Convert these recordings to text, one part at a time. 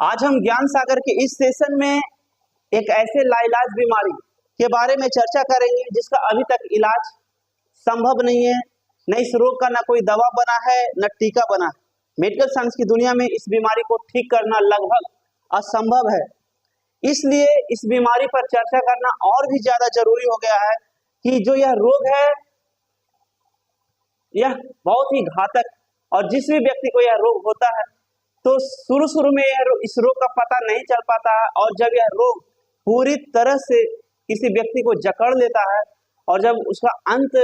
आज हम ज्ञान सागर के इस सेशन में एक ऐसे लाइलाज बीमारी के बारे में चर्चा करेंगे जिसका अभी तक इलाज संभव नहीं है। न इस रोग का ना कोई दवा बना है न टीका बना है। मेडिकल साइंस की दुनिया में इस बीमारी को ठीक करना लगभग असंभव है। इसलिए इस बीमारी पर चर्चा करना और भी ज्यादा जरूरी हो गया है कि जो यह रोग है यह बहुत ही घातक, और जिस भी व्यक्ति को यह रोग होता है तो शुरू में इस रोग का पता नहीं चल पाता है, और जब यह रोग पूरी तरह से किसी व्यक्ति को जकड़ लेता है और जब उसका अंत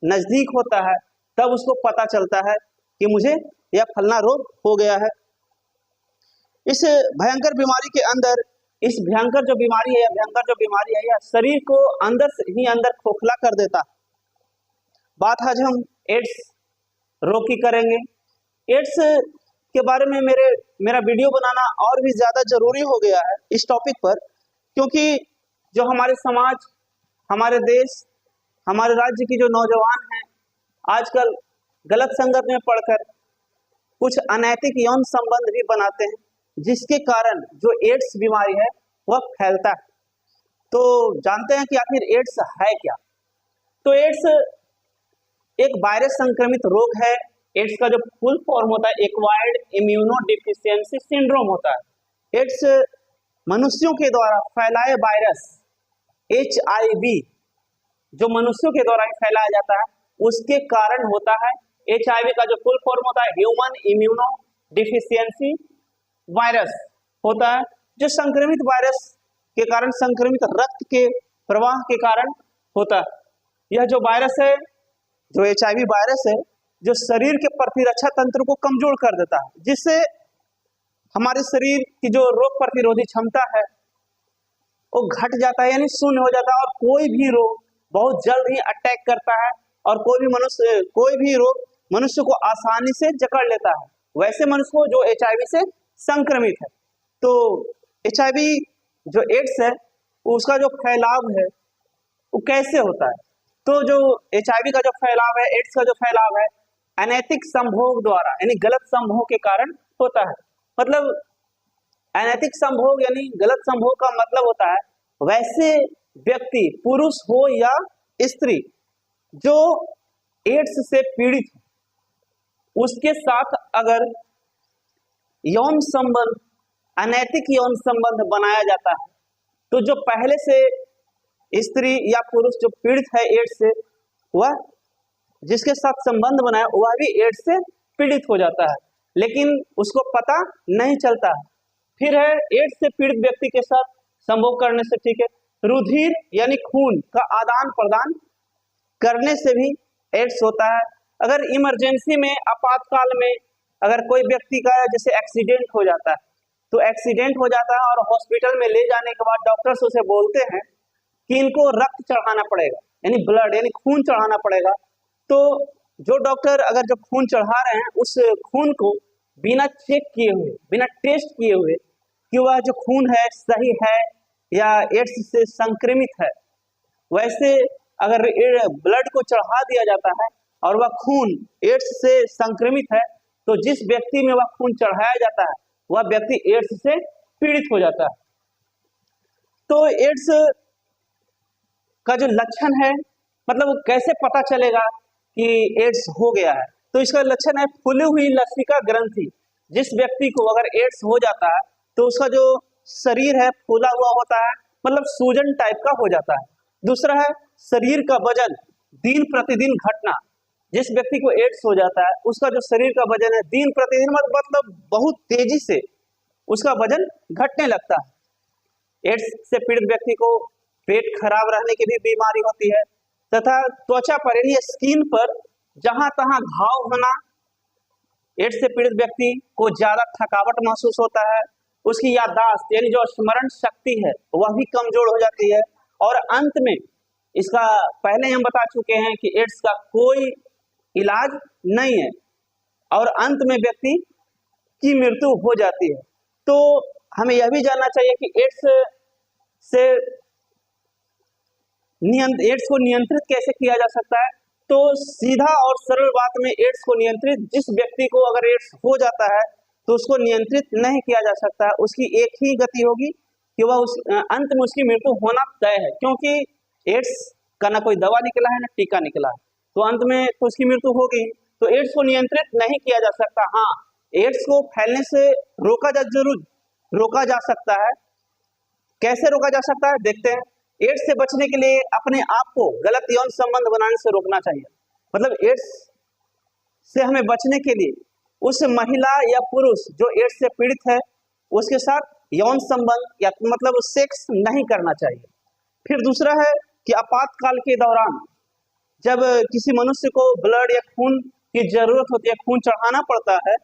नजदीक होता है तब उसको पता चलता है कि मुझे यह फलना रोग हो गया है। इस भयंकर बीमारी के अंदर इस भयंकर जो बीमारी है, यह शरीर को अंदर से ही अंदर खोखला कर देता है। बात आज हम एड्स रोग की करेंगे। एड्स के बारे में मेरा वीडियो बनाना और भी ज्यादा जरूरी हो गया है इस टॉपिक पर, क्योंकि जो हमारे समाज, हमारे देश, हमारे राज्य की जो नौजवान हैं आजकल गलत संगत में पढ़कर कुछ अनैतिक यौन संबंध भी बनाते हैं, जिसके कारण जो एड्स बीमारी है वह फैलता है। तो जानते हैं कि आखिर एड्स है क्या। तो एड्स एक वायरस संक्रमित रोग है। एड्स का जो फुल फॉर्म होता है एक्वायर्ड इम्यूनोडेफिशिएंसी सिंड्रोम होता है। एड्स मनुष्यों के द्वारा फैलाए वायरस HIV जो मनुष्यों के द्वारा फैलाया जाता है उसके कारण होता है। HIV का जो फुल फॉर्म होता है ह्यूमन इम्यूनो डिफिशियंसी वायरस होता है, जो संक्रमित वायरस के कारण, संक्रमित रक्त के प्रवाह के कारण होता है। यह जो वायरस है, जो HIV वायरस है, जो शरीर के प्रतिरक्षा तंत्र को कमजोर कर देता है, जिससे हमारे शरीर की जो रोग प्रतिरोधी क्षमता है वो घट जाता है, यानी शून्य हो जाता है, और कोई भी रोग बहुत जल्द ही अटैक करता है और कोई भी रोग मनुष्य को आसानी से जकड़ लेता है, वैसे मनुष्य को जो HIV से संक्रमित है। तो HIV जो एड्स है उसका जो फैलाव है वो कैसे होता है। तो जो HIV का जो फैलाव है, एड्स का जो फैलाव है अनैतिक संभोग द्वारा, यानी गलत संभोग के कारण होता है। मतलब अनैतिक संभोग यानी गलत संभोग का मतलब होता है वैसे व्यक्ति, पुरुष हो या स्त्री, जो एड्स से पीड़ित है उसके साथ अगर यौन संबंध, अनैतिक यौन संबंध बनाया जाता है तो जो पहले से स्त्री या पुरुष जो पीड़ित है एड्स से, वह जिसके साथ संबंध बनाया वह भी एड्स से पीड़ित हो जाता है, लेकिन उसको पता नहीं चलता है। फिर है एड्स से पीड़ित व्यक्ति के साथ संभोग करने से ठीक है, रुधिर यानी खून का आदान प्रदान करने से भी एड्स होता है। अगर इमरजेंसी में, आपातकाल में अगर कोई व्यक्ति का जैसे एक्सीडेंट हो जाता है, तो एक्सीडेंट हो जाता है और हॉस्पिटल में ले जाने के बाद डॉक्टर्स उसे बोलते हैं कि इनको रक्त चढ़ाना पड़ेगा, यानी ब्लड यानी खून चढ़ाना पड़ेगा। तो जो डॉक्टर अगर जो खून चढ़ा रहे हैं उस खून को बिना चेक किए हुए, बिना टेस्ट किए हुए कि वह जो खून है सही है या एड्स से संक्रमित है, वैसे अगर ब्लड को चढ़ा दिया जाता है और वह खून एड्स से संक्रमित है तो जिस व्यक्ति में वह खून चढ़ाया जाता है वह व्यक्ति एड्स से पीड़ित हो जाता है। तो एड्स का जो लक्षण है, मतलब कैसे पता चलेगा कि एड्स हो गया है, तो इसका लक्षण है फूली हुई लसिका ग्रंथि। जिस व्यक्ति को अगर एड्स हो जाता है तो उसका जो शरीर है फूला हुआ होता है, मतलब सूजन टाइप का हो जाता है। दूसरा है शरीर का वजन दिन प्रतिदिन घटना। जिस व्यक्ति को एड्स हो जाता है उसका जो शरीर का वजन है दिन प्रतिदिन मतलब बहुत तेजी से उसका वजन घटने लगता है। एड्स से पीड़ित व्यक्ति को पेट खराब रहने की भी बीमारी होती है, तथा त्वचा पर यानी स्किन पर जहां तहां घाव होना। एड्स से पीड़ित व्यक्ति को ज्यादा थकावट महसूस होता है, उसकी याददाश्त यानी जो स्मरण शक्ति है वह भी कमजोर हो जाती है, और अंत में इसका पहले हम बता चुके हैं कि एड्स का कोई इलाज नहीं है और अंत में व्यक्ति की मृत्यु हो जाती है। तो हमें यह भी जानना चाहिए कि एड्स को नियंत्रित कैसे किया जा सकता है। तो सीधा और सरल बात में एड्स को नियंत्रित, जिस व्यक्ति को अगर एड्स हो जाता है तो उसको नियंत्रित नहीं किया जा सकता। उसकी एक ही गति होगी कि वह उस अंत में उसकी मृत्यु होना तय है, क्योंकि एड्स का ना कोई दवा निकला है ना टीका निकला है, तो अंत में तो उसकी मृत्यु होगी। तो एड्स को नियंत्रित नहीं किया जा सकता। हाँ, एड्स को फैलने से जरूर रोका जा सकता है। कैसे रोका जा सकता है, देखते हैं। एड्स से बचने के लिए अपने आप को गलत यौन संबंध बनाने से रोकना चाहिए। मतलब एड्स से हमें बचने के लिए उस महिला या पुरुष जो एड्स से पीड़ित है उसके साथ यौन संबंध या मतलब सेक्स नहीं करना चाहिए। फिर दूसरा है कि आपातकाल के दौरान जब किसी मनुष्य को ब्लड या खून की जरूरत होती है, खून चढ़ाना पड़ता है,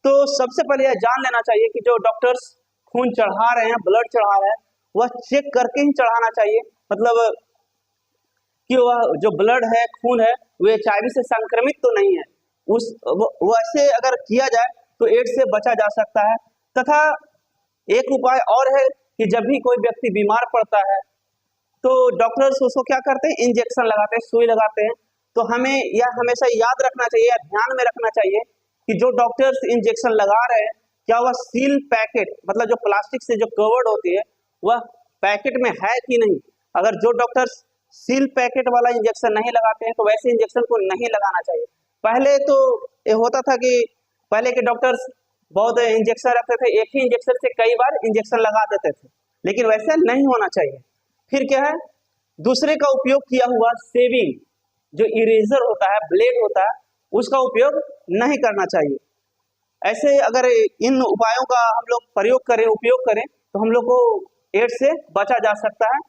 तो सबसे पहले यह जान लेना चाहिए कि जो डॉक्टर्स खून चढ़ा रहे हैं, ब्लड चढ़ा रहे हैं, वह चेक करके ही चढ़ाना चाहिए। मतलब कि वह जो ब्लड है, खून है, वो HIV से संक्रमित तो नहीं है। वैसे अगर किया जाए तो एड्स से बचा जा सकता है। तथा एक उपाय और है कि जब भी कोई व्यक्ति बीमार पड़ता है तो डॉक्टर्स उसको क्या करते हैं, इंजेक्शन लगाते हैं, सुई लगाते हैं। तो हमें यह हमेशा याद रखना चाहिए या ध्यान में रखना चाहिए कि जो डॉक्टर्स इंजेक्शन लगा रहे हैं क्या वह सील पैकेट, मतलब जो प्लास्टिक से जो कवर्ड होती है, वह पैकेट में है कि नहीं। अगर जो डॉक्टर्स सील पैकेट वाला इंजेक्शन नहीं लगाते हैं तो वैसे इंजेक्शन को नहीं लगाना चाहिए। पहले तो ये होता था कि पहले के डॉक्टर्स बहुत इंजेक्शन रखते थे, एक ही इंजेक्शन से कई बार इंजेक्शन लगा देते थे, लेकिन वैसा नहीं होना चाहिए। फिर क्या है, दूसरे का उपयोग किया हुआ शेविंग जो इरेजर होता है, ब्लेड होता है, उसका उपयोग नहीं करना चाहिए। ऐसे अगर इन उपायों का हम लोग प्रयोग करें, उपयोग करें, तो हम लोग को एड्स से बचा जा सकता है।